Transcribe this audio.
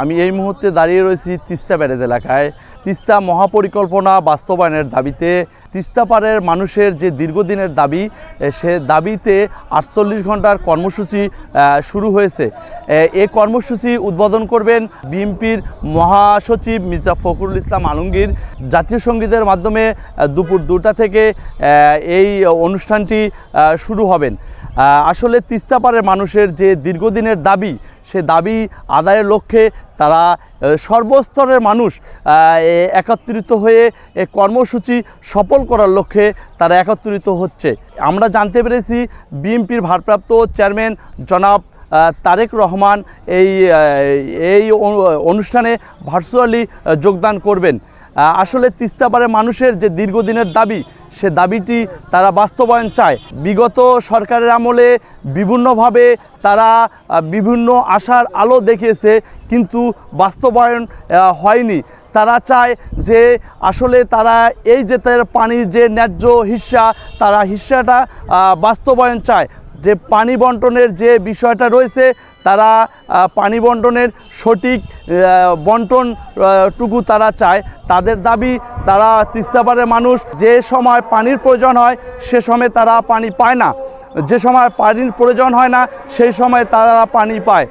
আমি এই মুহূর্তে দাঁড়িয়ে রয়েছি তিস্তা ব্যারেজ এলাকায়। তিস্তা মহাপরিকল্পনা বাস্তবায়নের দাবিতে তিস্তা পাড়ের মানুষের যে দীর্ঘদিনের দাবি, সে দাবিতে 48 ঘন্টার কর্মসূচি শুরু হয়েছে। এই কর্মসূচি উদ্বোধন করবেন বিএনপির মহাসচিব মির্জা ফখরুল ইসলাম আলমগীর। জাতীয় সঙ্গীতের মাধ্যমে দুপুর 2টা থেকে এই অনুষ্ঠানটি শুরু হবেন। আসলে তিস্তা পাড়ের মানুষের যে দীর্ঘদিনের দাবি, সে দাবি আদায়ের লক্ষ্যে তারা সর্বস্তরের মানুষ একত্রিত হয়ে এই কর্মসূচি সফল করার লক্ষ্যে তারা একত্রিত হচ্ছে। আমরা জানতে পেরেছি বিএনপির ভারপ্রাপ্ত চেয়ারম্যান জনাব তারেক রহমান এই অনুষ্ঠানে ভার্চুয়ালি যোগদান করবেন। আসলে তিস্তা পাড়ের মানুষের যে দীর্ঘদিনের দাবি, সে দাবিটি তারা বাস্তবায়ন চায়। বিগত সরকারের আমলে বিভিন্নভাবে তারা বিভিন্ন আশার আলো দেখিয়েছে, কিন্তু বাস্তবায়ন হয়নি। তারা চায় যে আসলে তারা এই যে তার পানির যে ন্যায্য হিস্সা, তারা হিস্সাটা বাস্তবায়ন চায়। যে পানি বন্টনের যে বিষয়টা রয়েছে, তারা পানি বন্টনের সঠিক বন্টনটুকু তারা চায়। তাদের দাবি, তারা তিস্তা পাড়ের মানুষ যে সময় পানির প্রয়োজন হয় সে সময় তারা পানি পায় না, যে সময় পানির প্রয়োজন হয় না সেই সময় তারা পানি পায়।